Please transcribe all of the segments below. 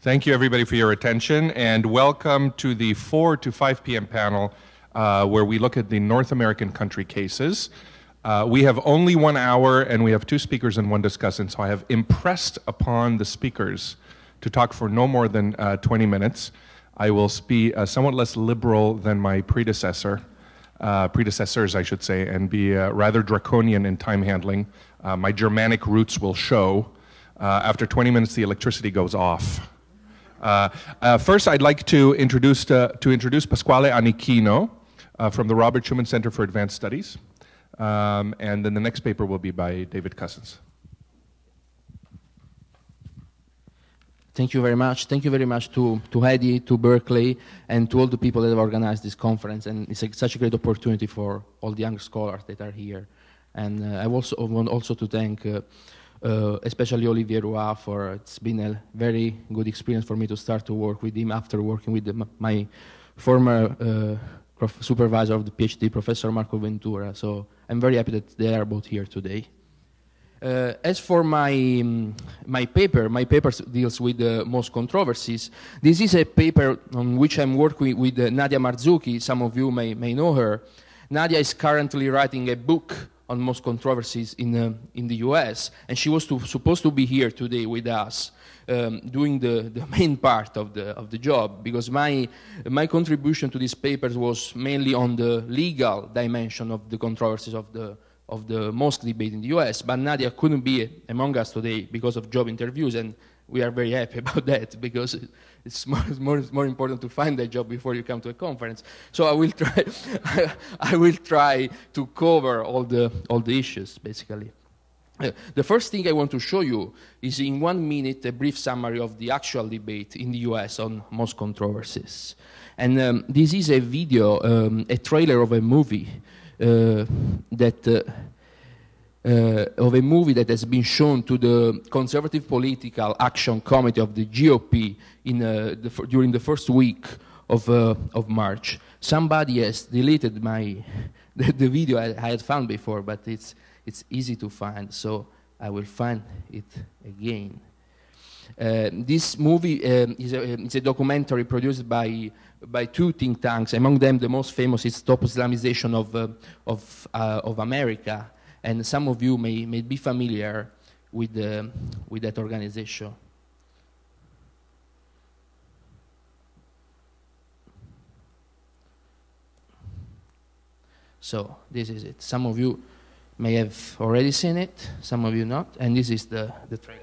Thank you, everybody, for your attention, and welcome to the 4 to 5 p.m. panel where we look at the North American country cases. We have only 1 hour, and we have 2 speakers and 1 discussant, so I have impressed upon the speakers to talk for no more than 20 minutes. I will be somewhat less liberal than my predecessors, I should say, and be rather draconian in time handling. My Germanic roots will show. After 20 minutes, the electricity goes off. First, I'd like to introduce Pasquale Anichino from the Robert Schuman Center for Advanced Studies. And then the next paper will be by David Cousins. Thank you very much. Thank you very much to Eddie, to Berkeley, and to all the people that have organized this conference. And it's such a great opportunity for all the young scholars that are here. And I want also to thank especially Olivier Roy, it's been a very good experience for me to start to work with him after working with my former supervisor of the PhD, Professor Marco Ventura. So I'm very happy that they are both here today. As for my paper deals with most controversies. This is a paper on which I'm working with Nadia Marzouki. Some of you may know her. Nadia is currently writing a book on most controversies in the US, and she was supposed to be here today with us doing the main part of the job, because my contribution to these papers was mainly on the legal dimension of the controversies of the MOSC debate in the US, but Nadia couldn't be among us today because of job interviews, and we are very happy about that, because it's more important to find a job before you come to a conference. So I will try to cover all the issues, basically. The first thing I want to show you is, in 1 minute, a brief summary of the actual debate in the US on most controversies. And this is a video, a trailer of a movie that has been shown to the Conservative Political Action Committee of the GOP during the first week of March. Somebody has deleted the video I had found before, but it's easy to find, so I will find it again. This movie is a documentary produced by 2 think tanks. Among them, the most famous is Stop Islamization of America, and some of you may be familiar with that organization. So this is it. Some of you may have already seen it, some of you not, and this is the trailer.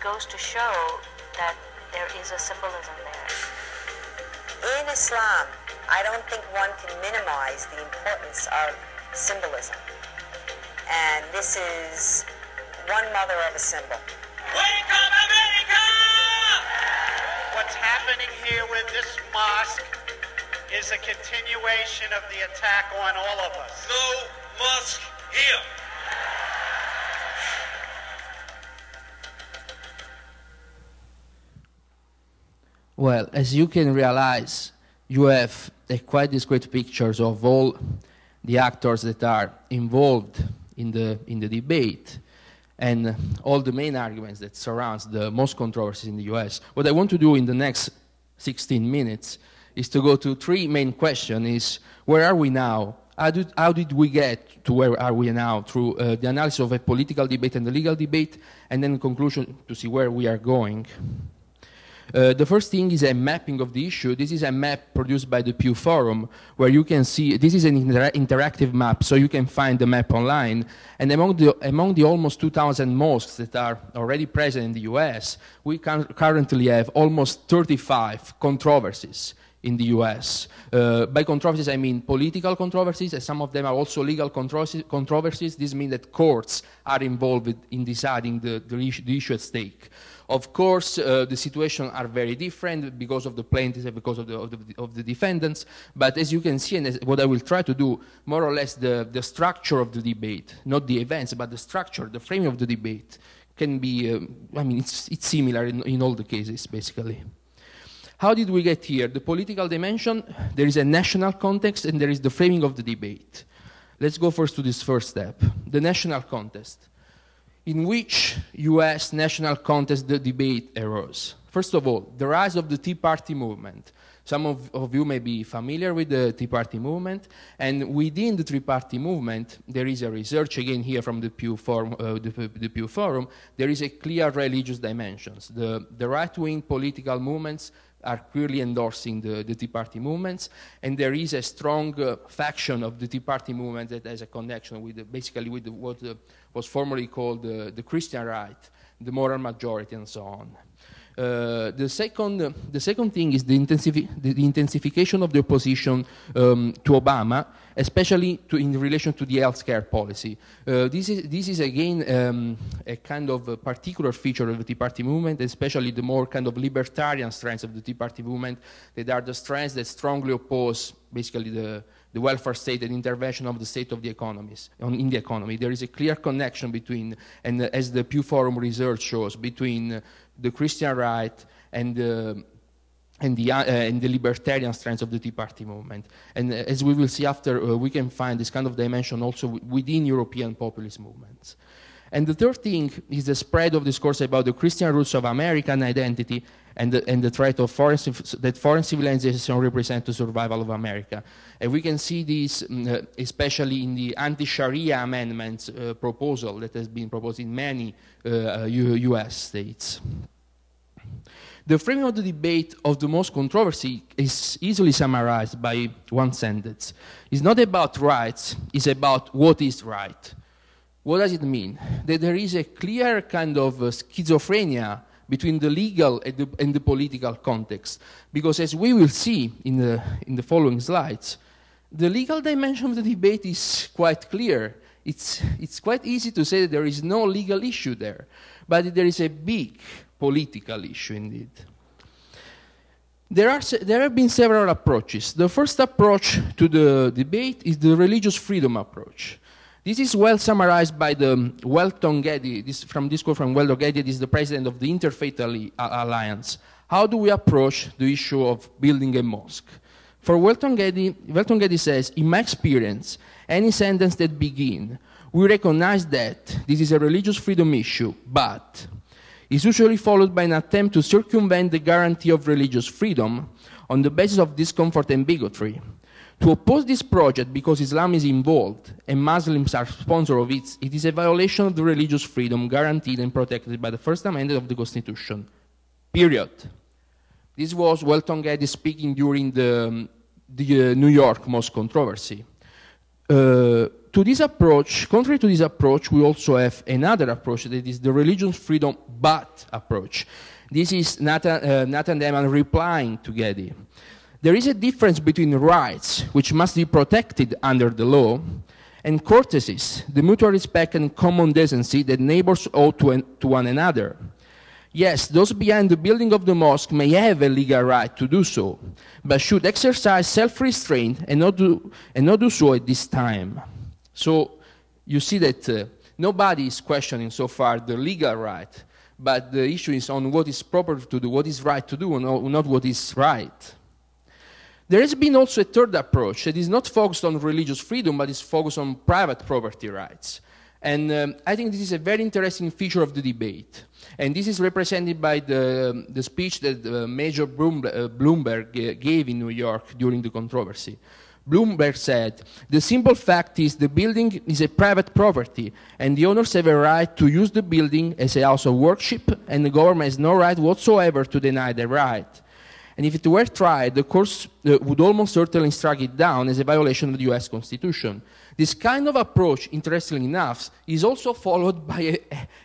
Goes to show that there is a symbolism there. In Islam, I don't think one can minimize the importance of symbolism. And this is one mother of a symbol. Wake up, America! What's happening here with this mosque is a continuation of the attack on all of us. No mosque here. Well, as you can realize, you have quite discrete pictures of all the actors that are involved in the debate and all the main arguments that surrounds the most controversies in the US. What I want to do in the next 16 minutes is to go to 3 main questions. Is where are we now? How did we get to where are we now through the analysis of a political debate and the legal debate, and then in conclusion to see where we are going. The first thing is a mapping of the issue. This is a map produced by the Pew Forum, where you can see, this is an interactive map, so you can find the map online. And among the almost 2,000 mosques that are already present in the US, we currently have almost 35 controversies in the US. By controversies, I mean political controversies, and some of them are also legal controversies. This means that courts are involved in deciding the issue at stake. Of course, the situations are very different because of the plaintiffs and because of the defendants, but as you can see, and what I will try to do, more or less the structure of the debate, not the events, but the structure, the framing of the debate can be, I mean, it's similar in all the cases, basically. How did we get here? The political dimension, there is a national context, and there is the framing of the debate. Let's go first to this first step, the national context. In which US national contest the debate arose? First of all, the rise of the Tea Party movement. Some of you may be familiar with the Tea Party movement, and within the Tea Party movement, there is a research, again here from the Pew Forum, there is a clear religious dimensions. The right-wing political movements are clearly endorsing the Tea Party movements, and there is a strong faction of the Tea Party movement that has a connection with basically with what was formerly called the Christian right, the moral majority, and so on. The second thing is the intensification of the opposition to Obama, especially in relation to the healthcare policy. This is again a kind of a particular feature of the Tea Party movement, especially the more kind of libertarian strands of the Tea Party movement, that are the strands that strongly oppose basically the welfare state and intervention of the state of the economies in the economy. There is a clear connection between, and as the Pew Forum research shows, between the Christian right and the libertarian strands of the Tea Party movement. And as we will see after, we can find this kind of dimension also within European populist movements. And the third thing is the spread of discourse about the Christian roots of American identity and the threat of that foreign civilization represents the survival of America. And we can see this especially in the anti-Sharia amendments proposal that has been proposed in many US states. The framing of the debate of the most controversy is easily summarized by one sentence. It's not about rights, it's about what is right. What does it mean? That there is a clear kind of schizophrenia between the legal and the political context. Because as we will see in the following slides, the legal dimension of the debate is quite clear. It's quite easy to say that there is no legal issue there, but there is a big political issue indeed. There have been several approaches. The first approach to the debate is the religious freedom approach. This is well summarized by the Welton Geddy, from this quote from Welton Geddy, this is the president of the Interfaith Alliance. How do we approach the issue of building a mosque? For Welton Geddy says, in my experience, any sentence that begins, we recognize that this is a religious freedom issue, but is usually followed by an attempt to circumvent the guarantee of religious freedom on the basis of discomfort and bigotry. To oppose this project because Islam is involved and Muslims are sponsors of it, it is a violation of the religious freedom guaranteed and protected by the First Amendment of the Constitution. Period. This was Welton Geddy speaking during the New York mosque controversy. To this approach, contrary to this approach, we also have another approach that is the religious freedom but approach. This is Nathan Deman replying to Geddy. There is a difference between rights, which must be protected under the law, and courtesies, the mutual respect and common decency that neighbors owe to one another. Yes, those behind the building of the mosque may have a legal right to do so, but should exercise self-restraint and not do so at this time. So you see that nobody is questioning so far the legal right, but the issue is on what is proper to do, what is right to do, and not what is right. There has been also a third approach that is not focused on religious freedom, but is focused on private property rights. And I think this is a very interesting feature of the debate. And this is represented by the speech that Major Bloomberg gave in New York during the controversy. Bloomberg said, "The simple fact is the building is a private property, and the owners have a right to use the building as a house of worship, and the government has no right whatsoever to deny the right. And if it were tried, the courts would almost certainly strike it down as a violation of the US Constitution." This kind of approach, interestingly enough, is also followed by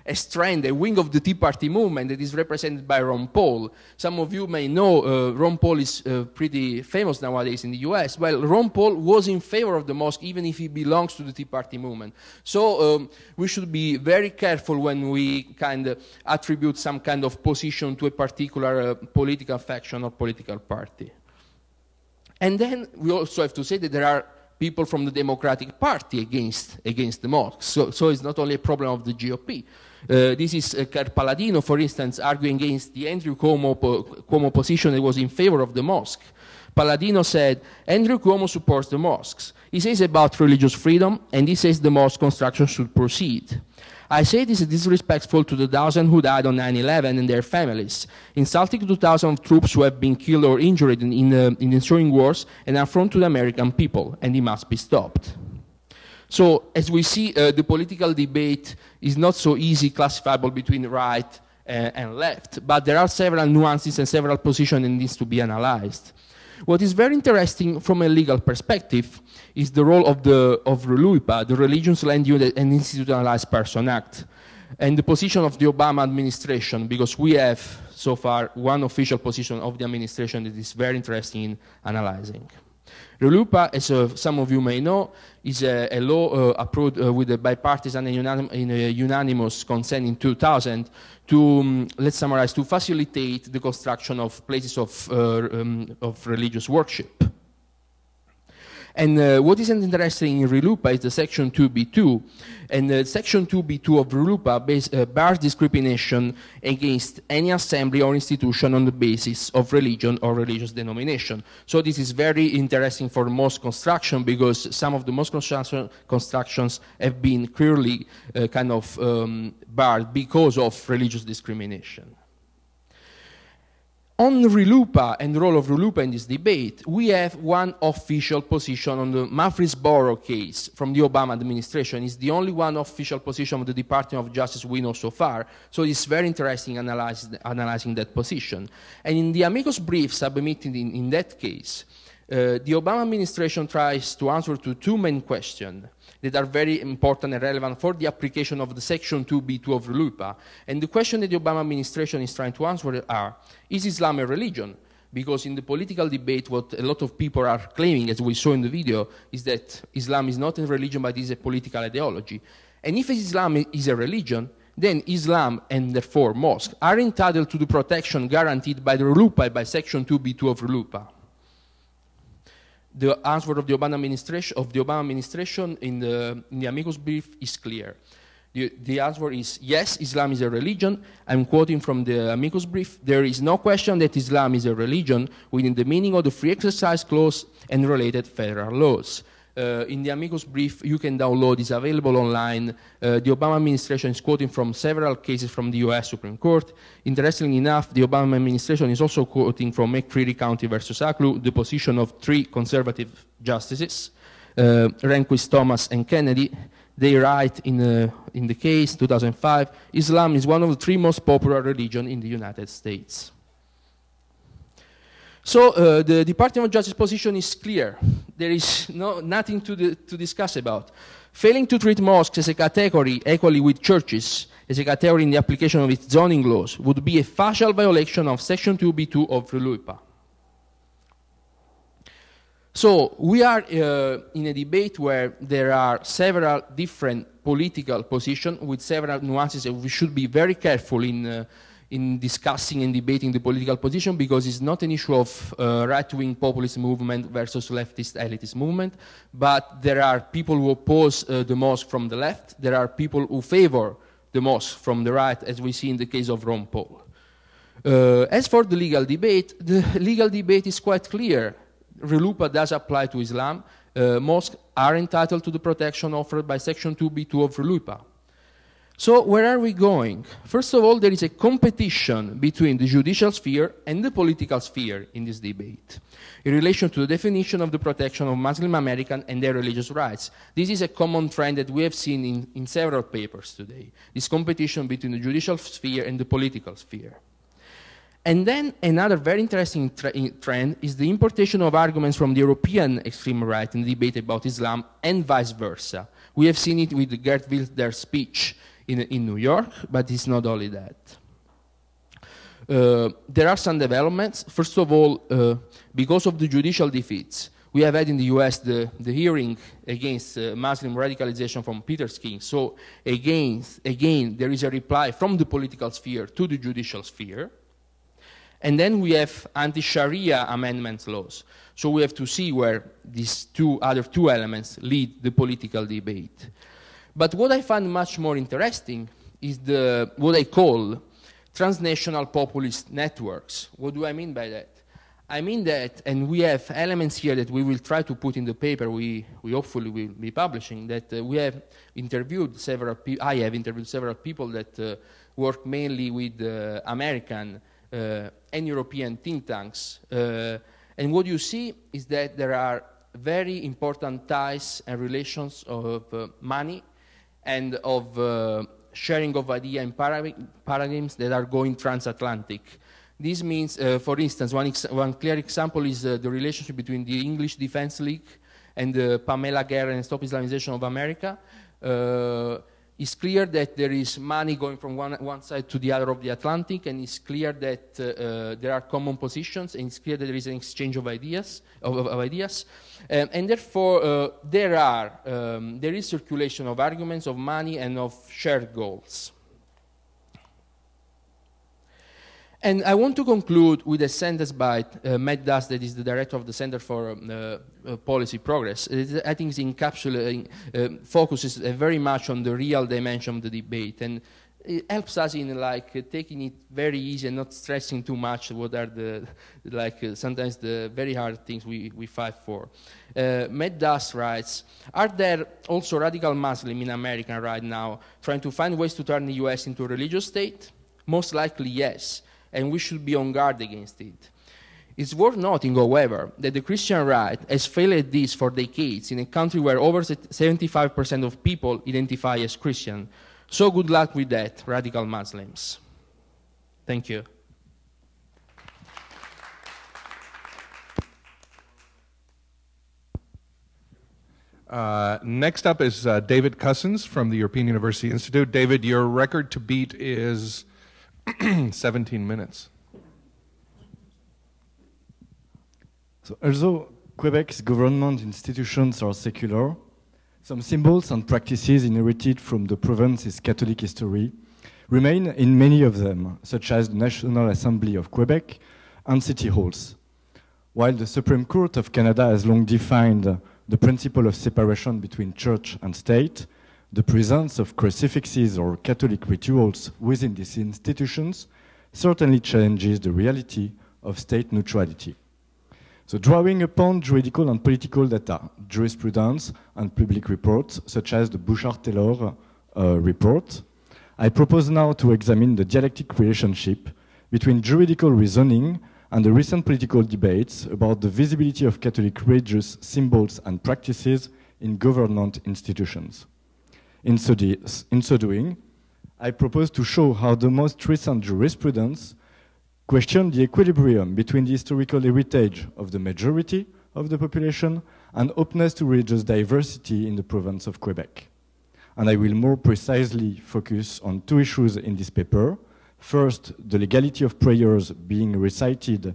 a strand, a wing of the Tea Party movement that is represented by Ron Paul. Some of you may know Ron Paul is pretty famous nowadays in the US. Well, Ron Paul was in favor of the mosque even if he belongs to the Tea Party movement. So we should be very careful when we kind of attribute some kind of position to a particular political faction or political party. And then we also have to say that there are people from the Democratic Party against the mosque. So it's not only a problem of the GOP. This is Ker Paladino, for instance, arguing against the Andrew Cuomo position that was in favor of the mosque. Paladino said, Andrew Cuomo supports the mosques. He says about religious freedom, and he says the mosque construction should proceed. I say this is disrespectful to the thousands who died on 9/11 and their families, insulting to thousands of troops who have been killed or injured in ensuing wars, and affront to the American people, and it must be stopped. So, as we see, the political debate is not so easy classifiable between right and left, but there are several nuances and several positions that needs to be analyzed. What is very interesting from a legal perspective is the role of RLUIPA, the Religions, Land Use and Institutionalized Person Act, and the position of the Obama administration, because we have so far one official position of the administration that is very interesting in analyzing. RLUIPA, as some of you may know, is a law approved with a bipartisan and unanimous consent in 2000 to, let's summarize, to facilitate the construction of places of religious worship. And what is interesting in RLUIPA is the Section 2B2. And Section 2B2 of RLUIPA bars discrimination against any assembly or institution on the basis of religion or religious denomination. So this is very interesting for mosque construction because some of the mosque constructions have been clearly barred because of religious discrimination. On RLUIPA and the role of RLUIPA in this debate, we have one official position on the Murfreesboro case from the Obama administration. It's the only one official position of the Department of Justice we know so far, so it's very interesting analyzing that position. And in the amicus brief submitted in that case, the Obama administration tries to answer to two main questions that are very important and relevant for the application of the Section 2B2 of RLUIPA. And the question that the Obama administration is trying to answer are, is Islam a religion? Because in the political debate, what a lot of people are claiming, as we saw in the video, is that Islam is not a religion, but is a political ideology. And if Islam is a religion, then Islam, and therefore mosques, are entitled to the protection guaranteed by the RLUIPA, by Section 2B2 of RLUIPA. The answer of the Obama administration in the amicus brief is clear. The answer is yes, Islam is a religion. I'm quoting from the amicus brief. There is no question that Islam is a religion within the meaning of the Free Exercise Clause and related federal laws. In the amicus brief, you can download, it's available online. The Obama administration is quoting from several cases from the US Supreme Court. Interestingly enough, the Obama administration is also quoting from McCreary County versus Aklu, the position of three conservative justices, Rehnquist, Thomas, and Kennedy. They write in the case, 2005, Islam is one of the three most popular religions in the United States. So the Department of Justice position is clear. There is nothing to discuss about. Failing to treat mosques as a category equally with churches, as a category in the application of its zoning laws, would be a facial violation of Section 2B2 of RLUIPA. So we are in a debate where there are several different political positions with several nuances, and we should be very careful in discussing and debating the political position, because it's not an issue of right-wing populist movement versus leftist elitist movement, but there are people who oppose the mosque from the left, there are people who favor the mosque from the right, as we see in the case of Ron Paul. As for the legal debate is quite clear. RLUIPA does apply to Islam. Mosques are entitled to the protection offered by Section 2B2 of RLUIPA. So where are we going? First of all, there is a competition between the judicial sphere and the political sphere in this debate in relation to the definition of the protection of Muslim Americans and their religious rights. This is a common trend that we have seen in several papers today, this competition between the judicial sphere and the political sphere. And then another very interesting trend is the importation of arguments from the European extreme right in the debate about Islam and vice versa. We have seen it with Geert Wilders' speech in New York, but it's not only that. There are some developments. First of all, because of the judicial defeats, we have had in the US the hearing against Muslim radicalization from Peter King. So again, there is a reply from the political sphere to the judicial sphere. And then we have anti-Sharia amendment laws. So we have to see where these other two elements lead the political debate. But what I find much more interesting is what I call transnational populist networks. What do I mean by that? I mean that, and we have elements here that we will try to put in the paper we hopefully will be publishing, that we have interviewed several people, I have interviewed several people that work mainly with American and European think tanks. And what you see is that there are very important ties and relations of money and of sharing of ideas and paradigms that are going transatlantic. This means, for instance, one clear example is the relationship between the English Defense League and Pamela Geller and Stop Islamization of America. It's clear that there is money going from one side to the other of the Atlantic, and it's clear that there are common positions, and it's clear that there is an exchange of ideas. And therefore, there is circulation of arguments, of money, and of shared goals. And I want to conclude with a sentence by Matt Duss, that is the director of the Center for Policy Progress. I think it focuses very much on the real dimension of the debate, and it helps us in taking it very easy and not stressing too much what are sometimes the very hard things we fight for. Matt Duss writes, are there also radical Muslims in America right now trying to find ways to turn the US into a religious state? Most likely yes, and we should be on guard against it. It's worth noting, however, that the Christian right has failed at this for decades in a country where over 75% of people identify as Christian. So good luck with that, radical Muslims. Thank you. Next up is David Cousins from the European University Institute. David, your record to beat is 17 minutes. So although Quebec's government institutions are secular, some symbols and practices inherited from the province's Catholic history remain in many of them, such as the National Assembly of Quebec and city halls. While the Supreme Court of Canada has long defined the principle of separation between church and state, the presence of crucifixes or Catholic rituals within these institutions certainly challenges the reality of state neutrality. So drawing upon juridical and political data, jurisprudence and public reports, such as the Bouchard-Taylor report, I propose now to examine the dialectic relationship between juridical reasoning and the recent political debates about the visibility of Catholic religious symbols and practices in government institutions. In so doing, I propose to show how the most recent jurisprudence questioned the equilibrium between the historical heritage of the majority of the population and openness to religious diversity in the province of Quebec. And I will more precisely focus on two issues in this paper. First, the legality of prayers being recited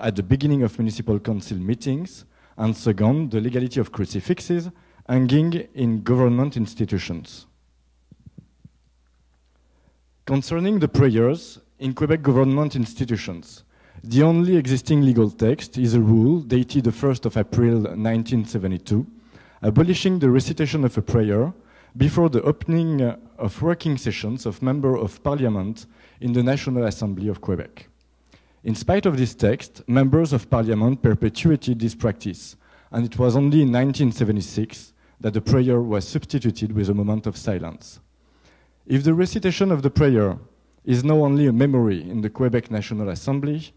at the beginning of municipal council meetings, and second, the legality of crucifixes hanging in government institutions. Concerning the prayers in Quebec government institutions, the only existing legal text is a rule dated the 1st of April 1972, abolishing the recitation of a prayer before the opening of working sessions of members of parliament in the National Assembly of Quebec. In spite of this text, members of parliament perpetuated this practice, and it was only in 1976 that the prayer was substituted with a moment of silence. If the recitation of the prayer is now only a memory in the Quebec National Assembly,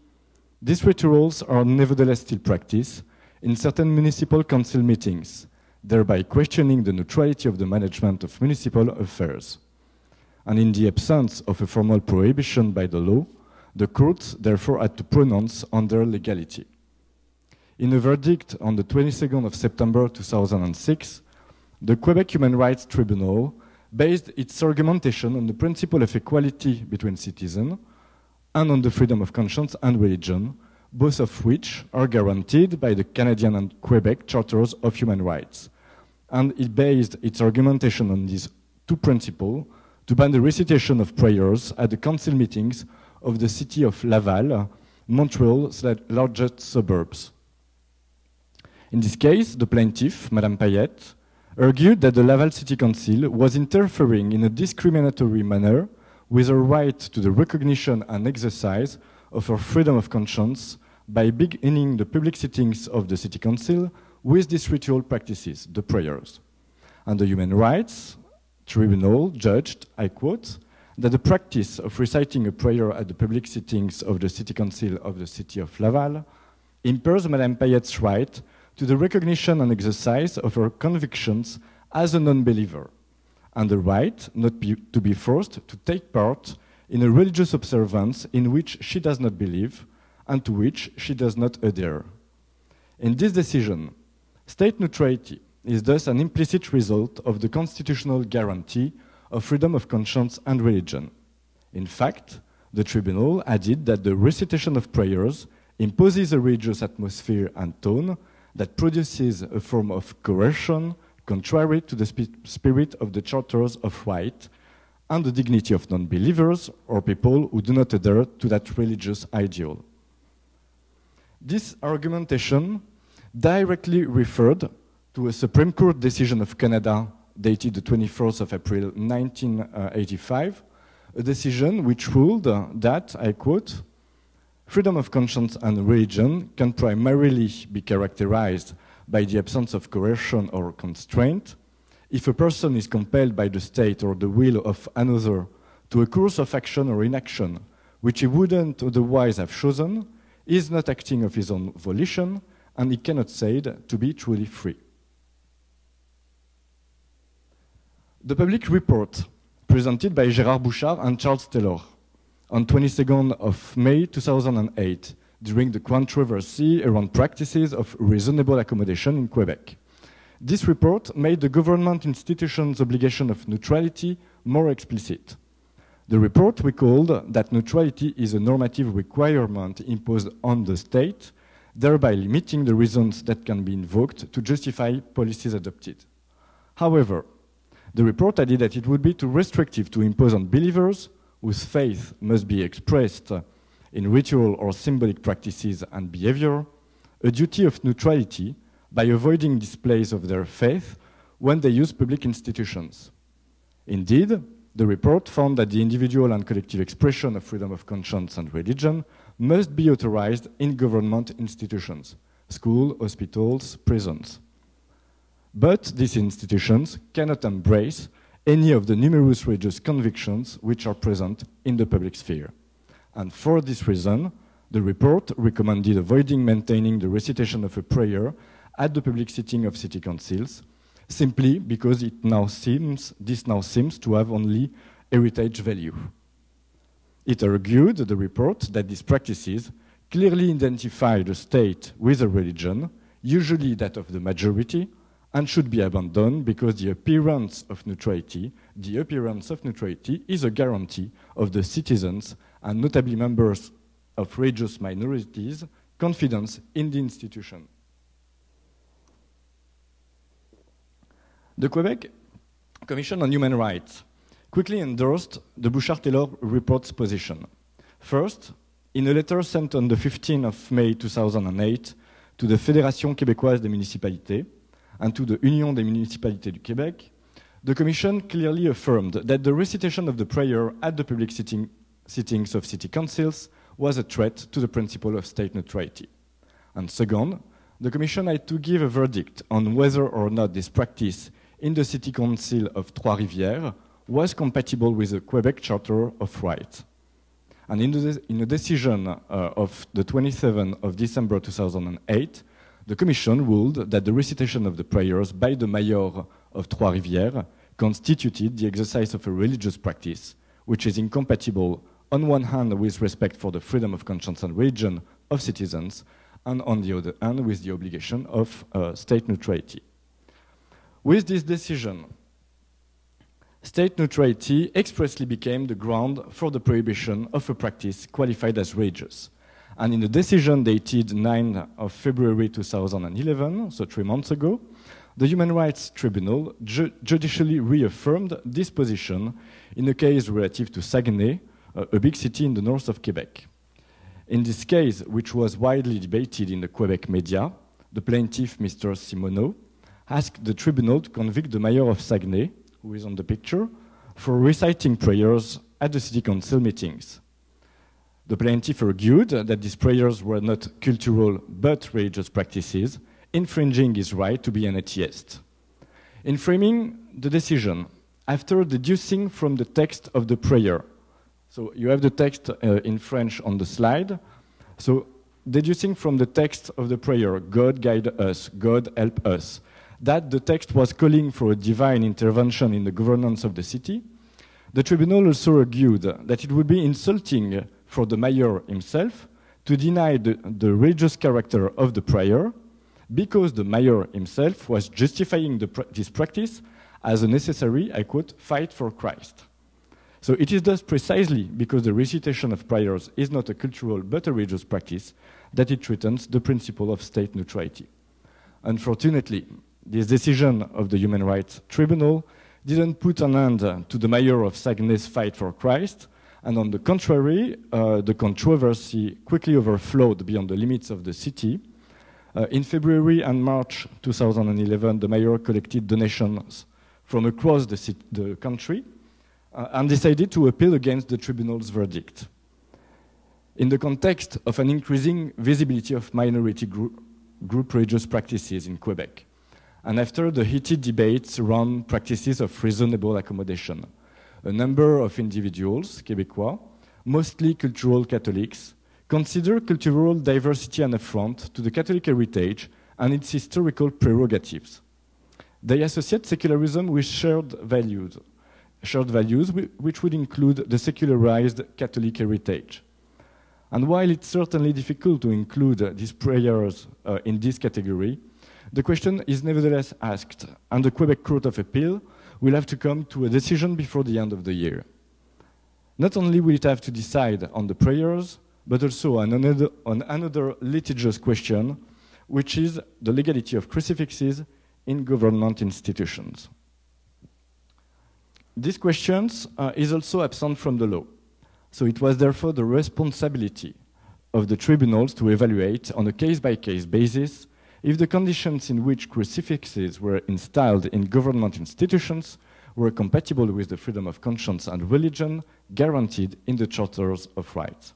these rituals are nevertheless still practiced in certain municipal council meetings, thereby questioning the neutrality of the management of municipal affairs. And in the absence of a formal prohibition by the law, the courts therefore had to pronounce on their legality. In a verdict on the 22nd of September 2006, the Quebec Human Rights Tribunal based its argumentation on the principle of equality between citizens and on the freedom of conscience and religion, both of which are guaranteed by the Canadian and Quebec Charters of Human Rights. And it based its argumentation on these two principles to ban the recitation of prayers at the council meetings of the city of Laval, Montreal's largest suburbs. In this case, the plaintiff, Madame Payette, argued that the Laval City Council was interfering in a discriminatory manner with her right to the recognition and exercise of her freedom of conscience by beginning the public sittings of the City Council with these ritual practices, the prayers. And the Human Rights Tribunal judged, I quote, that the practice of reciting a prayer at the public sittings of the City Council of the City of Laval impairs Madame Payette's right to the recognition and exercise of her convictions as a non-believer, and the right not to be forced to take part in a religious observance in which she does not believe and to which she does not adhere. In this decision, state neutrality is thus an implicit result of the constitutional guarantee of freedom of conscience and religion. In fact, the tribunal added that the recitation of prayers imposes a religious atmosphere and tone that produces a form of coercion contrary to the spirit of the Charters of Right and the dignity of non-believers or people who do not adhere to that religious ideal. This argumentation directly referred to a Supreme Court decision of Canada dated the 24th of April 1985, a decision which ruled that, I quote, freedom of conscience and religion can primarily be characterized by the absence of coercion or constraint if a person is compelled by the state or the will of another to a course of action or inaction which he wouldn't otherwise have chosen, is not acting of his own volition, and he cannot say to be truly free. The public report presented by Gérard Bouchard and Charles Taylor on 22nd of May 2008 during the controversy around practices of reasonable accommodation in Quebec. This report made the government institutions' obligation of neutrality more explicit. The report recalled that neutrality is a normative requirement imposed on the state, thereby limiting the reasons that can be invoked to justify policies adopted. However, the report added that it would be too restrictive to impose on believers whose faith must be expressed in ritual or symbolic practices and behavior a duty of neutrality by avoiding displays of their faith when they use public institutions. Indeed, the report found that the individual and collective expression of freedom of conscience and religion must be authorized in government institutions, schools, hospitals, prisons. But these institutions cannot embrace any of the numerous religious convictions which are present in the public sphere. And for this reason, the report recommended avoiding maintaining the recitation of a prayer at the public sitting of city councils, simply because this now seems to have only heritage value. It argued, the report, that these practices clearly identify the state with a religion, usually that of the majority, and should be abandoned because the appearance of neutrality is a guarantee of the citizens and notably members of religious minorities' confidence in the institution. The Quebec Commission on Human Rights quickly endorsed the Bouchard-Taylor report's position. First, in a letter sent on the 15th of May 2008 to the Fédération québécoise des municipalités and to the Union des municipalités du Québec, the Commission clearly affirmed that the recitation of the prayer at the public sittings of city councils was a threat to the principle of state neutrality. And second, the Commission had to give a verdict on whether or not this practice in the City Council of Trois-Rivières was compatible with the Quebec Charter of Rights. And in a decision of the 27th of December 2008, the Commission ruled that the recitation of the prayers by the Mayor of Trois-Rivières constituted the exercise of a religious practice, which is incompatible on one hand with respect for the freedom of conscience and religion of citizens, and on the other hand with the obligation of state neutrality. With this decision, state neutrality expressly became the ground for the prohibition of a practice qualified as religious. And in a decision dated 9 of February 2011, so 3 months ago, the Human Rights Tribunal judicially reaffirmed this position in a case relative to Saguenay, a big city in the north of Quebec. In this case, which was widely debated in the Quebec media, the plaintiff, Mr. Simoneau, asked the tribunal to convict the mayor of Saguenay, who is on the picture, for reciting prayers at the city council meetings. The plaintiff argued that these prayers were not cultural but religious practices, infringing his right to be an atheist. In framing the decision, after deducing from the text of the prayer, so you have the text in French on the slide, so deducing from the text of the prayer, God guide us, God help us, that the text was calling for a divine intervention in the governance of the city, the tribunal also argued that it would be insulting for the mayor himself to deny the religious character of the prayer because the mayor himself was justifying this practice as a necessary, I quote, fight for Christ. So it is thus precisely because the recitation of prayers is not a cultural but a religious practice that it threatens the principle of state neutrality. Unfortunately, this decision of the Human Rights Tribunal didn't put an end to the mayor of Saguenay's fight for Christ, and on the contrary, the controversy quickly overflowed beyond the limits of the city. In February and March 2011, the mayor collected donations from across the country and decided to appeal against the tribunal's verdict. In the context of an increasing visibility of minority group religious practices in Quebec, and after the heated debates around practices of reasonable accommodation, a number of individuals, Québécois, mostly cultural Catholics, consider cultural diversity an affront to the Catholic heritage and its historical prerogatives. They associate secularism with shared values which would include the secularized Catholic heritage. And while it's certainly difficult to include these prayers in this category, the question is nevertheless asked, and the Quebec Court of Appeal will have to come to a decision before the end of the year. Not only will it have to decide on the prayers, but also on another litigious question, which is the legality of crucifixes in government institutions. This question is also absent from the law, so it was therefore the responsibility of the tribunals to evaluate on a case-by-case basis if the conditions in which crucifixes were installed in government institutions were compatible with the freedom of conscience and religion guaranteed in the Charters of Rights.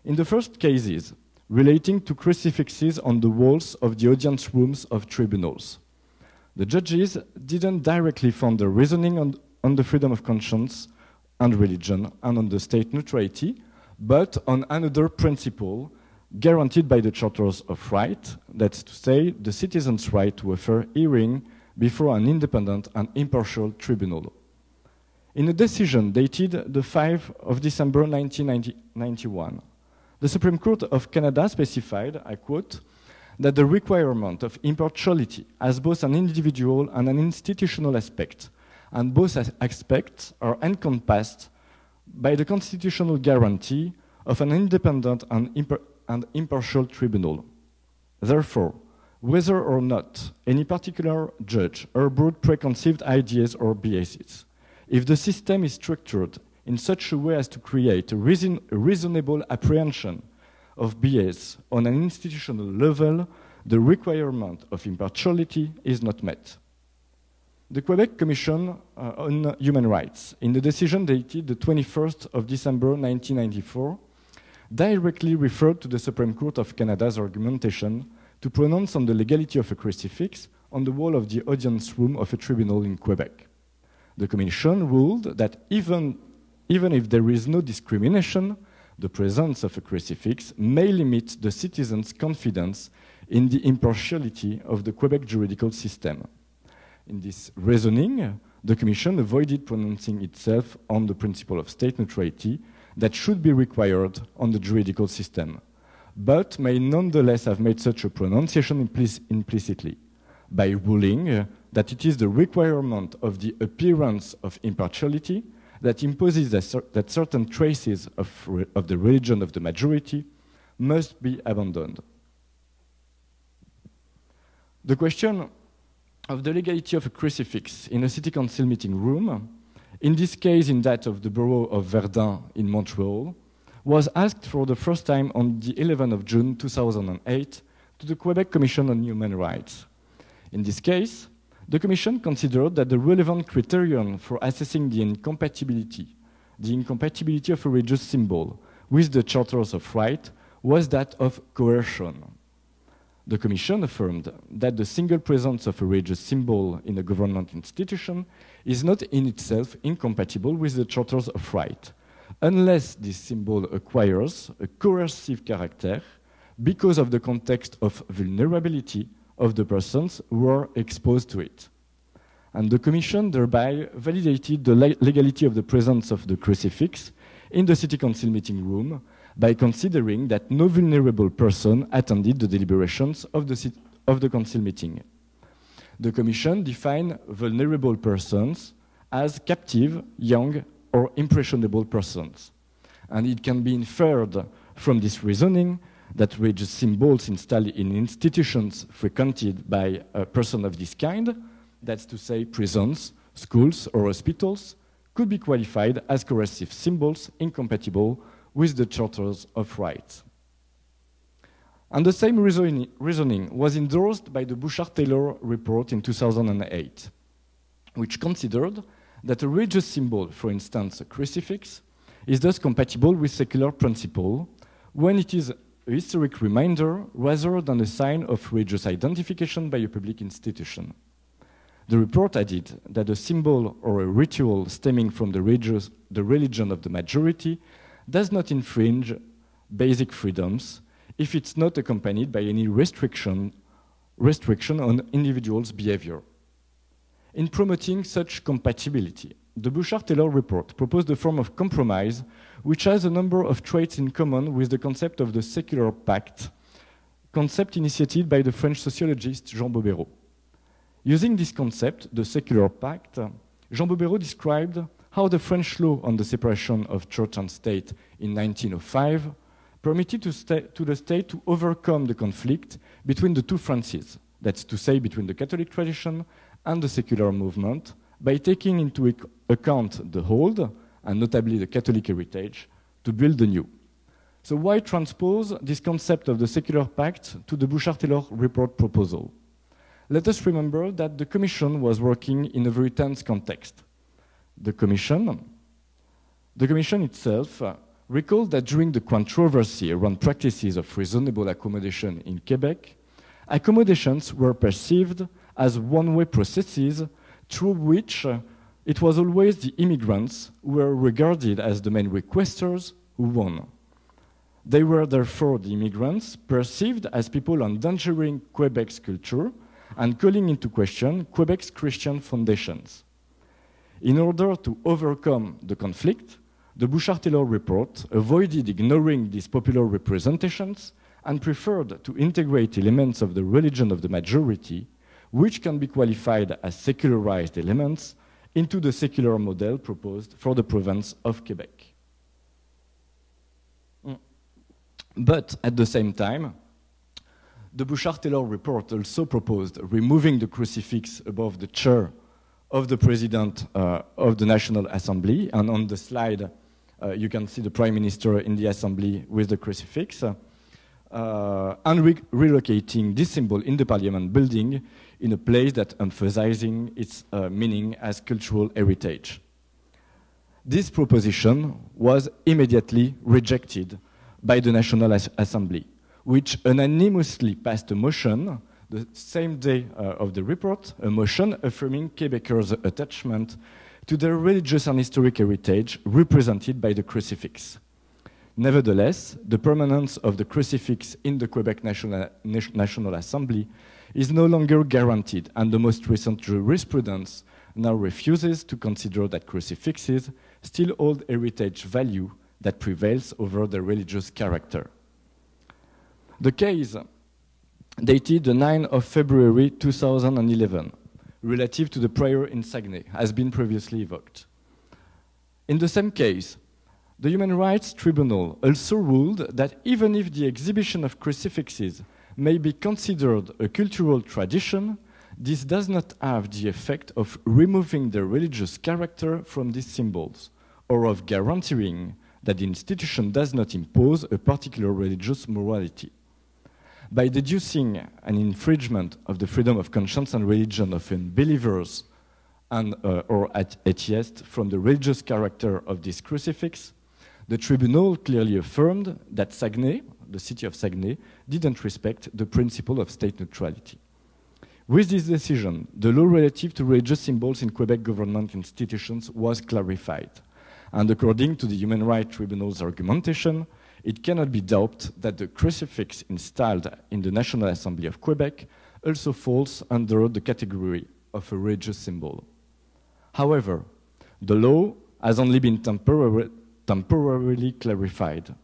In the first cases, relating to crucifixes on the walls of the audience rooms of tribunals, the judges didn't directly found the reasoning on the freedom of conscience and religion and on the state neutrality, but on another principle guaranteed by the Charters of Rights, that's to say, the citizen's right to a fair hearing before an independent and impartial tribunal. In a decision dated the 5th of December 1991, the Supreme Court of Canada specified, I quote, that the requirement of impartiality has both an individual and an institutional aspect, and both aspects are encompassed by the constitutional guarantee of an independent and impartial tribunal. Therefore, whether or not any particular judge harbored preconceived ideas or biases, if the system is structured in such a way as to create a reasonable apprehension of bias on an institutional level, the requirement of impartiality is not met. The Quebec Commission on Human Rights, in the decision dated the 21st of December 1994, directly referred to the Supreme Court of Canada's argumentation to pronounce on the legality of a crucifix on the wall of the audience room of a tribunal in Quebec. The Commission ruled that even if there is no discrimination, the presence of a crucifix may limit the citizens' confidence in the impartiality of the Quebec juridical system. In this reasoning, the Commission avoided pronouncing itself on the principle of state neutrality that should be required on the juridical system, but may nonetheless have made such a pronunciation implicitly. by ruling that it is the requirement of the appearance of impartiality that imposes that certain traces of the religion of the majority must be abandoned. The question of the legality of a crucifix in a city council meeting room, in this case in that of the borough of Verdun in Montreal, was asked for the first time on the 11th of June 2008 to the Quebec Commission on Human Rights. In this case, the Commission considered that the relevant criterion for assessing the incompatibility of a religious symbol with the Charters of Rights was that of coercion. The Commission affirmed that the single presence of a religious symbol in a government institution is not in itself incompatible with the Charters of Rights, unless this symbol acquires a coercive character because of the context of vulnerability of the persons who are exposed to it. And the Commission thereby validated the legality of the presence of the crucifix in the City Council meeting room by considering that no vulnerable person attended the deliberations of the Council meeting. The Commission defined vulnerable persons as captive, young, or impressionable persons. And it can be inferred from this reasoning that religious symbols installed in institutions frequented by a person of this kind, that's to say prisons, schools, or hospitals, could be qualified as coercive symbols incompatible with the Charters of Rights. And the same reasoning was endorsed by the Bouchard-Taylor report in 2008, which considered that a religious symbol, for instance a crucifix, is thus compatible with secular principle when it is a historic reminder rather than a sign of religious identification by a public institution. The report added that a symbol or a ritual stemming from the religion of the majority does not infringe basic freedoms if it's not accompanied by any restriction on individuals' behavior. In promoting such compatibility, the Bouchard-Taylor report proposed a form of compromise which has a number of traits in common with the concept of the secular pact, concept initiated by the French sociologist Jean Bobéro. Using this concept, the secular pact, Jean Bobéro described how the French law on the separation of church and state in 1905 permitted to the state to overcome the conflict between the two Frances, that's to say between the Catholic tradition and the secular movement, by taking into account the old, and notably the Catholic heritage, to build the new. So why transpose this concept of the secular pact to the Bouchard-Taylor report proposal? Let us remember that the Commission was working in a very tense context. The Commission itself recalled that during the controversy around practices of reasonable accommodation in Quebec, accommodations were perceived as one-way processes through which it was always the immigrants who were regarded as the main requesters who won. They were therefore the immigrants perceived as people endangering Quebec's culture and calling into question Quebec's Christian foundations. In order to overcome the conflict, the Bouchard-Taylor report avoided ignoring these popular representations and preferred to integrate elements of the religion of the majority, which can be qualified as secularized elements, into the secular model proposed for the province of Quebec. But at the same time, the Bouchard-Taylor report also proposed removing the crucifix above the chair of the President of the National Assembly, and on the slide you can see the Prime Minister in the Assembly with the crucifix, and relocating this symbol in the Parliament building in a place that emphasizing its meaning as cultural heritage. This proposition was immediately rejected by the National Assembly, which unanimously passed a motion the same day of the report, a motion affirming Quebecers' attachment to their religious and historic heritage represented by the crucifix. Nevertheless, the permanence of the crucifix in the Quebec National Assembly is no longer guaranteed, and the most recent jurisprudence now refuses to consider that crucifixes still hold heritage value that prevails over their religious character. The case dated the 9th of February 2011, relative to the prayer in Saguenay, has been previously evoked. In the same case, the Human Rights Tribunal also ruled that even if the exhibition of crucifixes may be considered a cultural tradition, this does not have the effect of removing the religious character from these symbols, or of guaranteeing that the institution does not impose a particular religious morality. By deducing an infringement of the freedom of conscience and religion of unbelievers and, or atheists from the religious character of this crucifix, the tribunal clearly affirmed that Saguenay, the city of Saguenay, didn't respect the principle of state neutrality. With this decision, the law relative to religious symbols in Quebec government institutions was clarified. And according to the Human Rights Tribunal's argumentation, it cannot be doubted that the crucifix installed in the National Assembly of Quebec also falls under the category of a religious symbol. However, the law has only been temporarily clarified.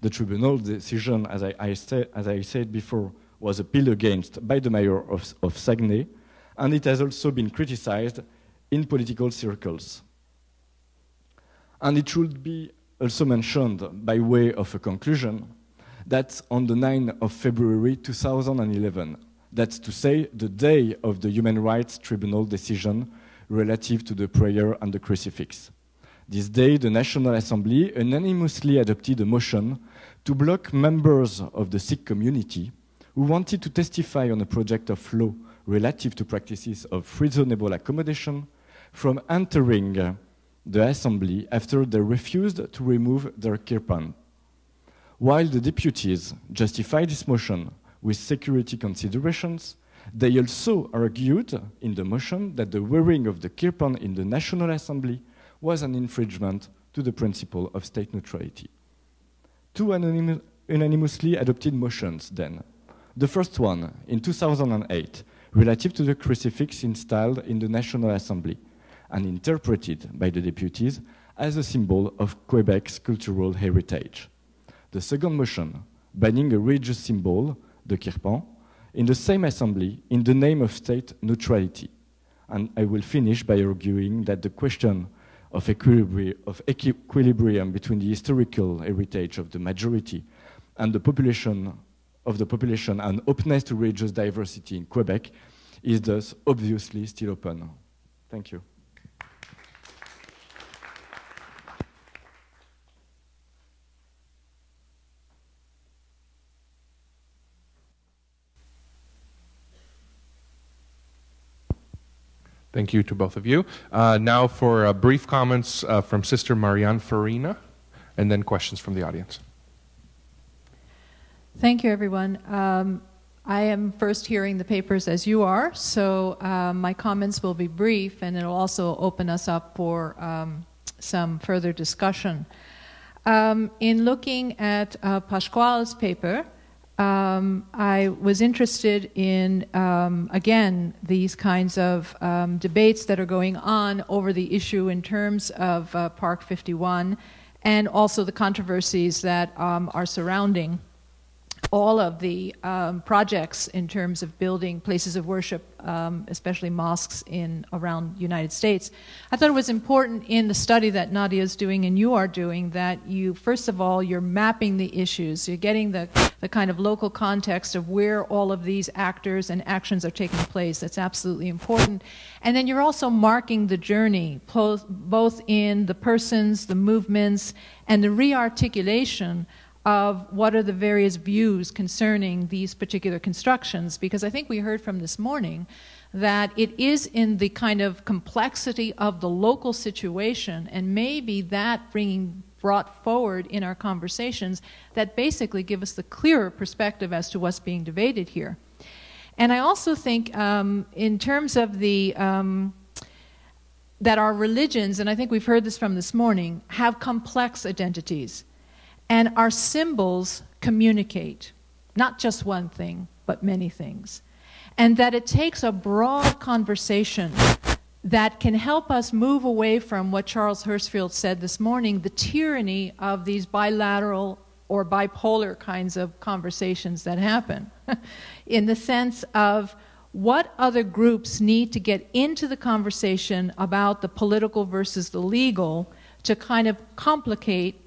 The tribunal's decision, as I said before, was appealed against by the mayor of Saguenay, and it has also been criticized in political circles. And it should be also mentioned by way of a conclusion that on the 9th of February 2011, that's to say the day of the Human Rights Tribunal decision relative to the prayer and the crucifix. This day, the National Assembly unanimously adopted a motion to block members of the Sikh community who wanted to testify on a project of law relative to practices of reasonable accommodation from entering the Assembly after they refused to remove their kirpan. While the deputies justified this motion with security considerations, they also argued in the motion that the wearing of the kirpan in the National Assembly was an infringement to the principle of state neutrality. Two unanimously adopted motions then. The first one, in 2008, relative to the crucifix installed in the National Assembly and interpreted by the deputies as a symbol of Quebec's cultural heritage. The second motion, banning a religious symbol, the kirpan, in the same assembly in the name of state neutrality. And I will finish by arguing that the question of equilibrium between the historical heritage of the majority and the population and openness to religious diversity in Quebec is thus obviously still open. Thank you. Thank you to both of you. Now for brief comments from Sister Marianne Farina, and then questions from the audience. Thank you, everyone. I am first hearing the papers as you are, so my comments will be brief, and it'll also open us up for some further discussion. In looking at Pasquale's paper, I was interested in, again, these kinds of debates that are going on over the issue in terms of Park 51 and also the controversies that are surrounding all of the projects in terms of building places of worship, especially mosques around the United States. I thought it was important in the study that Nadia is doing and you are doing that you, first of all, you're mapping the issues. You're getting the kind of local context of where all of these actors and actions are taking place. That's absolutely important. And then you're also marking the journey, both in the persons, the movements, and the rearticulation of what are the various views concerning these particular constructions, because I think we heard from this morning that it is in the kind of complexity of the local situation and maybe that brought forward in our conversations that basically give us the clearer perspective as to what's being debated here. And I also think in terms of the that our religions, and I think we've heard this from this morning, have complex identities. And our symbols communicate, not just one thing, but many things. And that it takes a broad conversation that can help us move away from what Charles Hirschfeld said this morning, the tyranny of these bilateral or bipolar kinds of conversations that happen, in the sense of what other groups need to get into the conversation about the political versus the legal to kind of complicate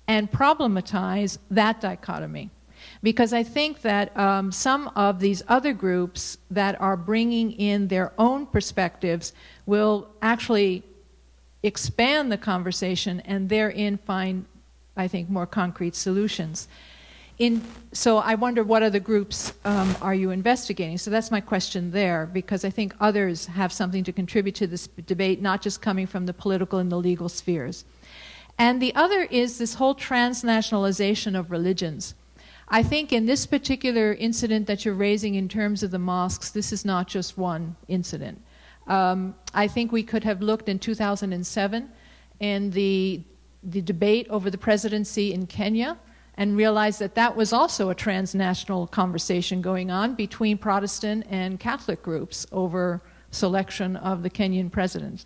and problematize that dichotomy. Because I think that some of these other groups that are bringing in their own perspectives will actually expand the conversation and therein find, I think, more concrete solutions. So I wonder what other groups are you investigating? So that's my question there, because I think others have something to contribute to this debate, not just coming from the political and the legal spheres. And the other is this whole transnationalization of religions. I think in this particular incident that you're raising in terms of the mosques, this is not just one incident. I think we could have looked in 2007 in the debate over the presidency in Kenya and realized that that was also a transnational conversation going on between Protestant and Catholic groups over selection of the Kenyan president.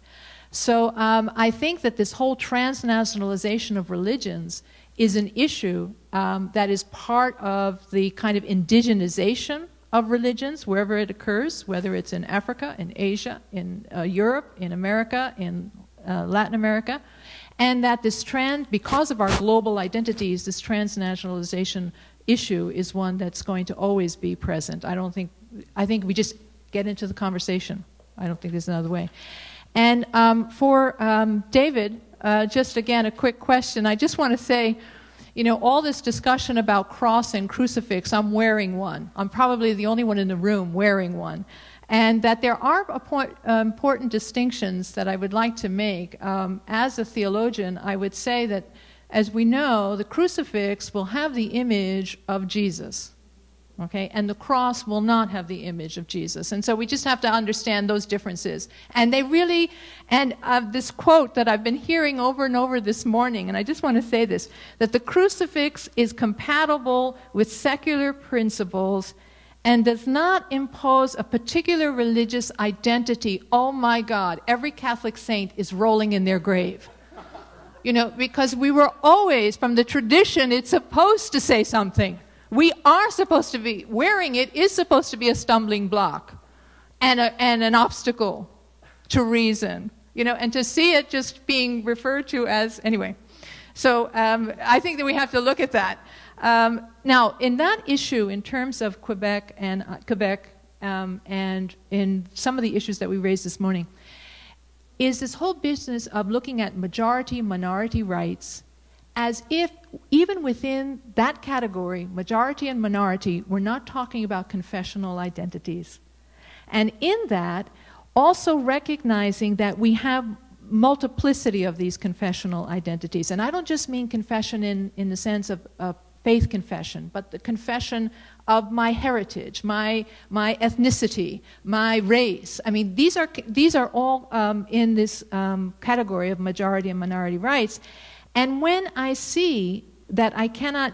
So I think that this whole transnationalization of religions is an issue that is part of the kind of indigenization of religions wherever it occurs, whether it's in Africa, in Asia, in Europe, in America, in Latin America, and that this trend, because of our global identities, this transnationalization issue is one that's going to always be present. I think we just get into the conversation. I don't think there's another way. And for David, just again a quick question. I just want to say, you know, all this discussion about cross and crucifix, I'm wearing one. I'm probably the only one in the room wearing one. And that there are important distinctions that I would like to make. As a theologian, I would say that, as we know, the crucifix will have the image of Jesus. Okay, and the cross will not have the image of Jesus. And so we just have to understand those differences. And they really, and this quote that I've been hearing over and over this morning, and I just want to say this, that the crucifix is compatible with secular principles and does not impose a particular religious identity. Oh my God, every Catholic saint is rolling in their grave. You know, because we were always, from the tradition, it's supposed to say something. We are supposed to be, wearing it is supposed to be a stumbling block and an obstacle to reason, you know, and to see it just being referred to as, anyway. So I think that we have to look at that. Now, in that issue, in terms of Quebec and in some of the issues that we raised this morning, is this whole business of looking at majority-minority rights as if, even within that category, majority and minority, we're not talking about confessional identities. And in that, also recognizing that we have multiplicity of these confessional identities. And I don't just mean confession in the sense of faith confession, but the confession of my heritage, my ethnicity, my race. I mean, these are all in this category of majority and minority rights. And when I see that I cannot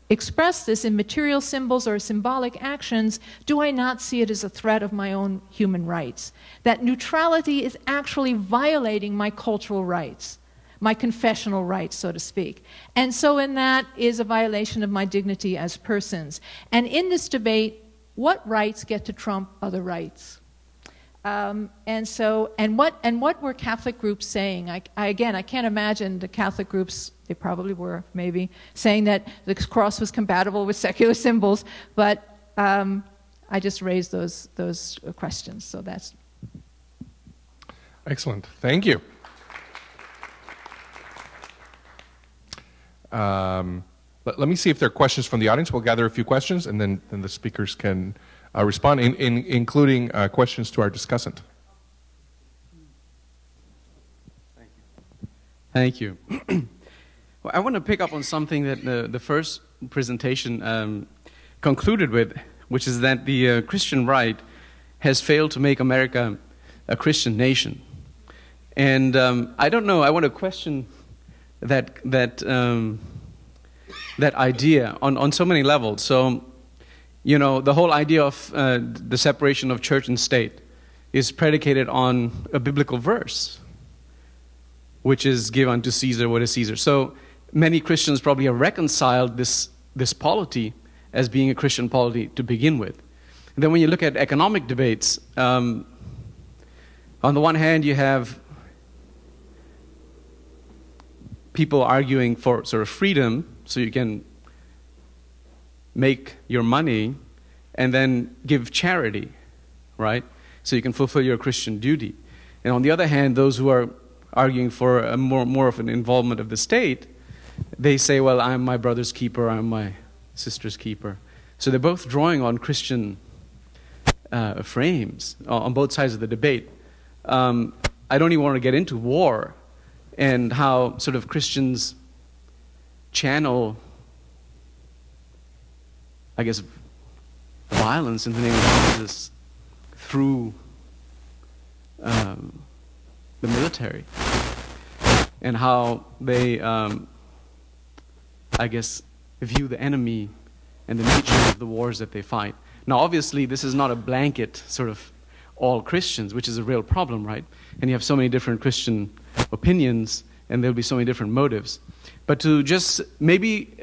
express this in material symbols or symbolic actions, do I not see it as a threat of my own human rights? That neutrality is actually violating my cultural rights, my confessional rights, so to speak. And so in that is a violation of my dignity as persons. And in this debate, what rights get to trump other rights? And what were Catholic groups saying? Again, I can't imagine the Catholic groups, they probably were, maybe, saying that the cross was compatible with secular symbols, but I just raised those questions, so that's... Excellent. Thank you. Let me see if there are questions from the audience. We'll gather a few questions, and then the speakers can respond, including questions to our discussant. Thank you. Well, I want to pick up on something that the first presentation concluded with, which is that the Christian right has failed to make America a Christian nation. And I don't know, I want to question that idea on so many levels. So, you know, the whole idea of the separation of church and state is predicated on a biblical verse, which is give unto Caesar what is Caesar. So many Christians probably have reconciled this this polity as being a Christian polity to begin with. And then when you look at economic debates, on the one hand you have people arguing for sort of freedom, so you can make your money and then give charity, right? So you can fulfill your Christian duty. And on the other hand, those who are arguing for a more of an involvement of the state, they say, well, I'm my brother's keeper, I'm my sister's keeper. So they're both drawing on Christian frames on both sides of the debate. I don't even want to get into war and how sort of Christians channel, I guess, violence in the name of Jesus through the military, and how they, I guess, view the enemy and the nature of the wars that they fight. Now, obviously, this is not a blanket sort of all Christians, which is a real problem, right? And you have so many different Christian opinions, and there'll be so many different motives. But to just maybe,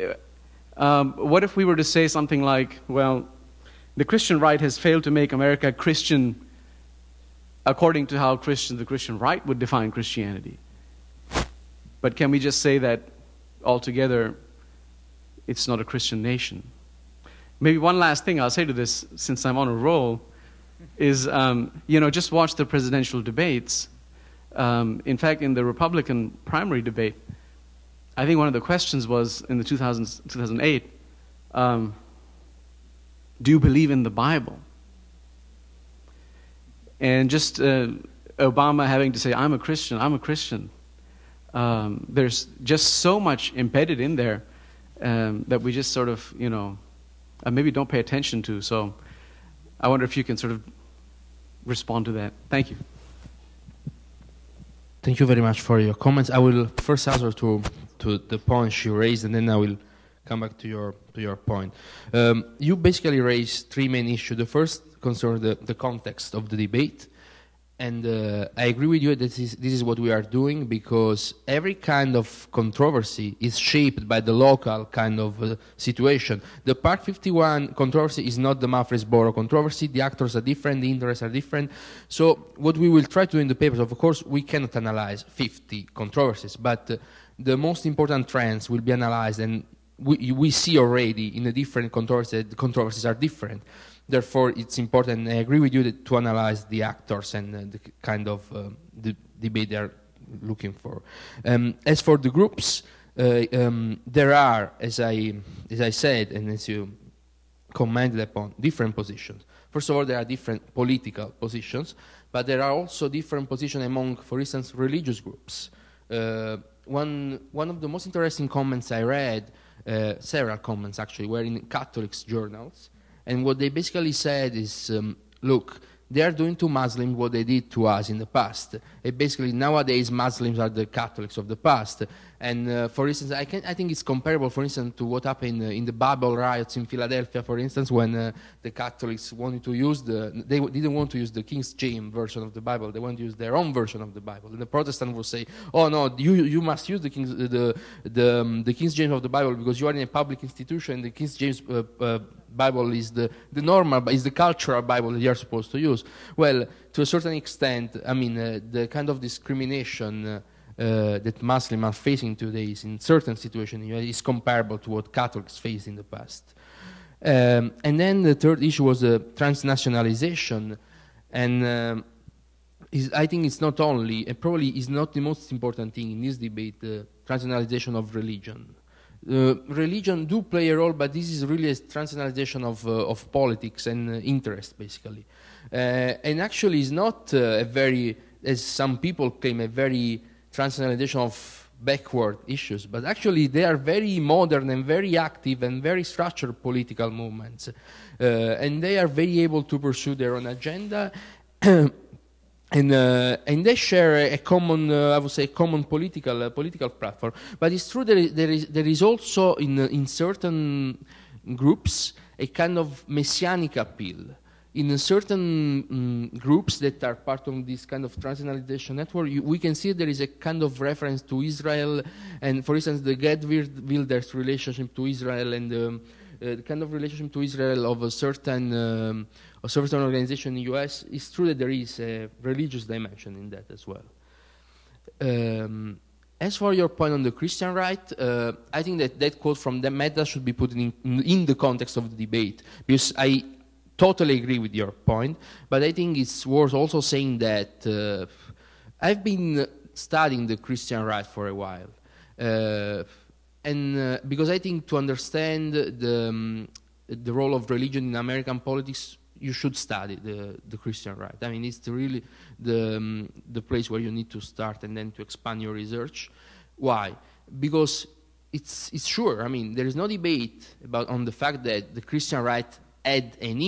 what if we were to say something like, well, the Christian right has failed to make America Christian according to how the Christian right would define Christianity. But can we just say that altogether it's not a Christian nation? Maybe one last thing I'll say to this, since I'm on a roll, is, just watch the presidential debates. In fact, in the Republican primary debate, I think one of the questions was, in the 2008, do you believe in the Bible? And just Obama having to say, I'm a Christian. There's just so much embedded in there that we just sort of, maybe don't pay attention to. So I wonder if you can sort of respond to that. Thank you. Thank you very much for your comments. I will first answer to the points you raised, and then I will come back to your point. You basically raised three main issues. The first concerns the context of the debate, and I agree with you that this is what we are doing, because every kind of controversy is shaped by the local kind of situation. The Park 51 controversy is not the Murfreesboro controversy. The actors are different, the interests are different. So what we will try to do in the papers, of course, we cannot analyze 50 controversies, but the most important trends will be analyzed, and we see already in the different controversies that the controversies are different. Therefore, it's important, and I agree with you, to analyze the actors and the kind of the debate they are looking for. As for the groups, there are, as I said, and as you commented upon, different positions. First of all, there are different political positions, but there are also different positions among, for instance, religious groups. One of the most interesting comments I read, several comments actually, were in Catholic journals. And what they basically said is, look, they are doing to Muslims what they did to us in the past. And basically, nowadays, Muslims are the Catholics of the past. And for instance, I think it's comparable, for instance, to what happened in the Bible riots in Philadelphia, for instance, when the Catholics wanted to use they didn't want to use the King James version of the Bible. They wanted to use their own version of the Bible. And the Protestant would say, oh no, you must use the King James of the Bible because you are in a public institution, and the King James Bible is the normal, is the cultural Bible that you are supposed to use. Well, to a certain extent, I mean, the kind of discrimination that Muslims are facing today in certain situations is comparable to what Catholics faced in the past. And then the third issue was transnationalization, and I think it's not only, and probably is not the most important thing in this debate, the transnationalization of religion. Religion do play a role, but this is really a transnationalization of politics and interest, basically. And actually is not a very, as some people claim, a very transnationalization of backward issues, but actually they are very modern and very active and very structured political movements. And they are very able to pursue their own agenda. And they share a common, I would say, common political platform. But it's true there is also in certain groups a kind of messianic appeal. in certain groups that are part of this kind of transnationalization network, we can see there is a kind of reference to Israel, and for instance, the Geert Wilders relationship to Israel and the kind of relationship to Israel of a certain organization in the US. It's true that there is a religious dimension in that as well. As for your point on the Christian right, I think that quote from Mehta should be put in the context of the debate, because I totally agree with your point, but I think it's worth also saying that I've been studying the Christian right for a while, and because I think to understand the role of religion in American politics, you should study the Christian right. I mean, it's really the place where you need to start and then to expand your research. Why? Because it's sure. I mean, there is no debate on the fact that the Christian right has an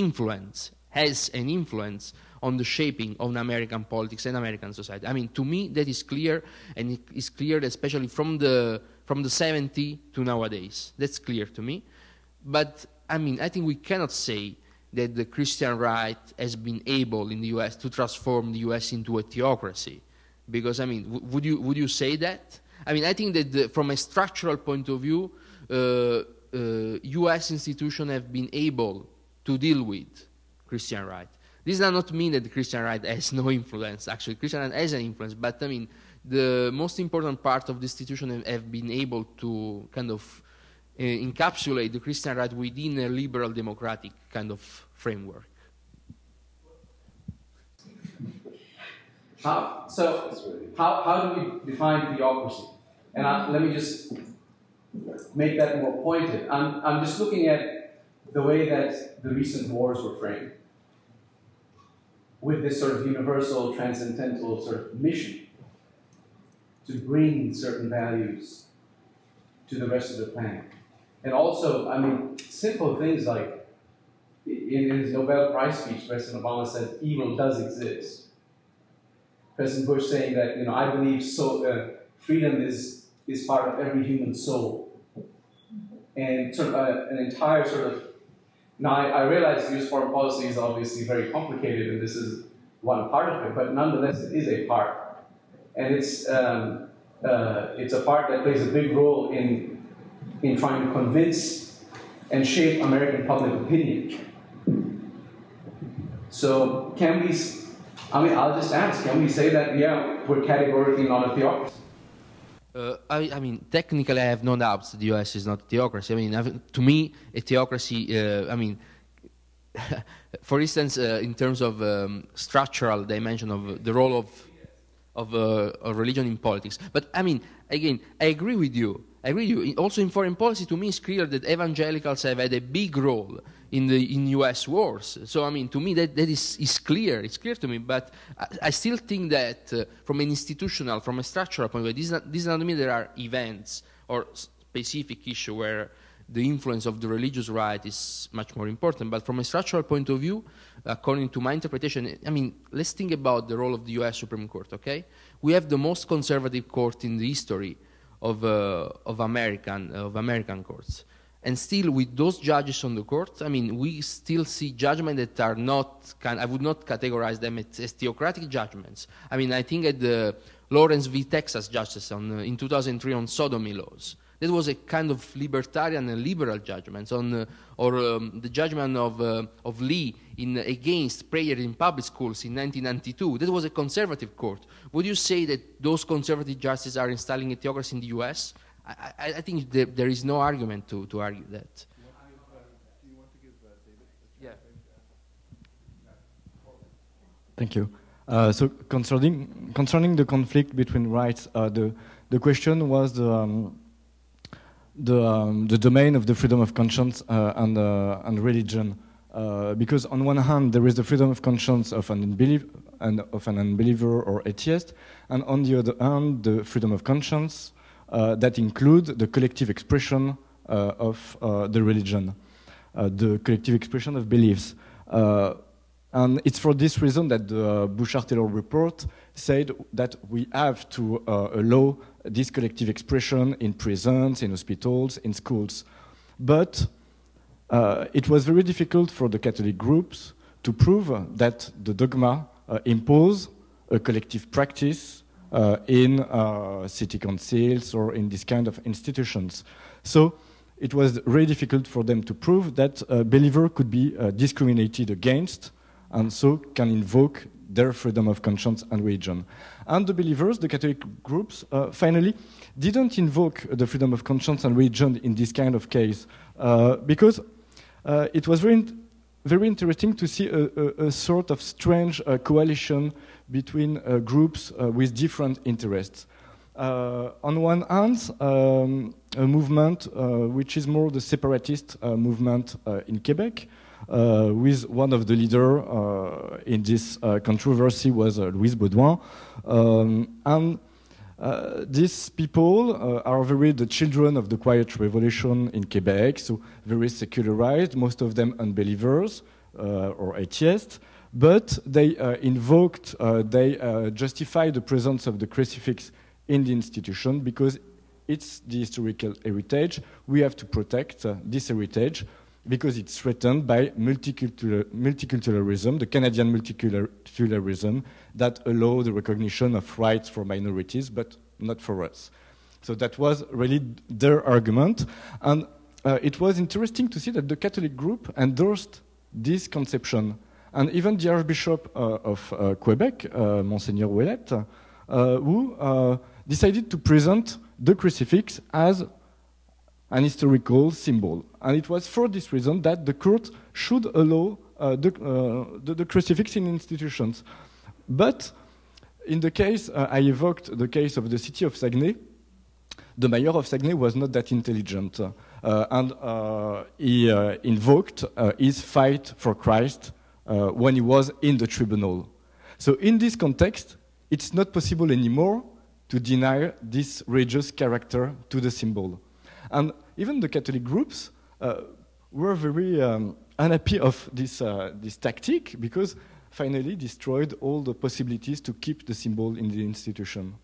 influence on the shaping of American politics and American society. I mean, to me, that is clear, and it is clear especially from the 70s to nowadays. That's clear to me. But, I mean, I think we cannot say that the Christian right has been able in the U.S. to transform the U.S. into a theocracy. Because, I mean, would you say that? I mean, I think that from a structural point of view, U.S. institutions have been able to deal with Christian right. This does not mean that the Christian right has no influence. Actually, Christian right has an influence, but I mean, the most important part of the institution have been able to kind of encapsulate the Christian right within a liberal democratic kind of framework. How do we define theocracy? And let me just make that more pointed. I'm just looking at the way that the recent wars were framed, with this sort of universal, transcendental sort of mission to bring certain values to the rest of the planet. And also, I mean, simple things like, in his Nobel Prize speech, President Obama said, evil does exist. President Bush saying that, you know, I believe freedom is part of every human soul. And sort of an entire sort of, now I realize U.S. foreign policy is obviously very complicated, and this is one part of it, but nonetheless it is a part. And it's a part that plays a big role in trying to convince and shape American public opinion. So can we, I mean, I'll just ask, can we say that, yeah, we're categorically not a theocracy? I mean, technically, I have no doubts that the U.S. is not a theocracy. I mean, to me, a theocracy, I mean, for instance, in terms of structural dimension of the role of religion in politics. But, I mean, again, I agree with you. Also, in foreign policy, to me, it's clear that evangelicals have had a big role in U.S. wars. So, I mean, to me, that is clear. It's clear to me. But I still think that from an institutional, from a structural point of view, this does not mean there are events or specific issue where the influence of the religious right is much more important. But from a structural point of view, according to my interpretation, I mean, let's think about the role of the U.S. Supreme Court, okay? We have the most conservative court in the history of American courts. And still, with those judges on the court, I mean, we still see judgments that are not, I would not categorize them as theocratic judgments. I mean, I think at the Lawrence v. Texas justice in 2003 on sodomy laws, that was a kind of libertarian and liberal judgment, the judgment of Lee against prayer in public schools in 1992. That was a conservative court. Would you say that those conservative justices are installing a theocracy in the U.S.? I think there is no argument to argue that. Do you want to give David? Yeah. Thank you. So concerning the conflict between rights, the question was the domain of the freedom of conscience and religion, because on one hand there is the freedom of conscience of an unbeliever or atheist, and on the other hand the freedom of conscience that includes the collective expression of the religion, the collective expression of beliefs. And it's for this reason that the Bouchard-Taylor report said that we have to allow this collective expression in prisons, in hospitals, in schools. But it was very difficult for the Catholic groups to prove that the dogma impose a collective practice in city councils or in this kind of institutions. So it was really difficult for them to prove that a believer could be discriminated against and so can invoke their freedom of conscience and religion. And the believers, the Catholic groups, finally didn't invoke the freedom of conscience and religion in this kind of case because it was very interesting to see a sort of strange coalition between groups with different interests. On one hand, a movement which is more the separatist movement in Quebec, with one of the leaders in this controversy was Louise Baudouin. And these people are very the children of the Quiet Revolution in Quebec, so very secularized, most of them unbelievers or atheists, but they they justified the presence of the crucifix in the institution because it's the historical heritage. We have to protect this heritage because it's threatened by multiculturalism, the Canadian multiculturalism that allow the recognition of rights for minorities, but not for us. So that was really their argument. And it was interesting to see that the Catholic group endorsed this conception. And even the Archbishop of Quebec, Monseigneur Ouellette, who decided to present the crucifix as an historical symbol. And it was for this reason that the court should allow the crucifix in institutions. But in the case, I evoked the case of the city of Saguenay, the mayor of Saguenay was not that intelligent. And he invoked his fight for Christ when he was in the tribunal. So in this context, it's not possible anymore to deny this religious character to the symbol. And even the Catholic groups were very unhappy of this tactic because finally destroyed all the possibilities to keep the symbol in the institution.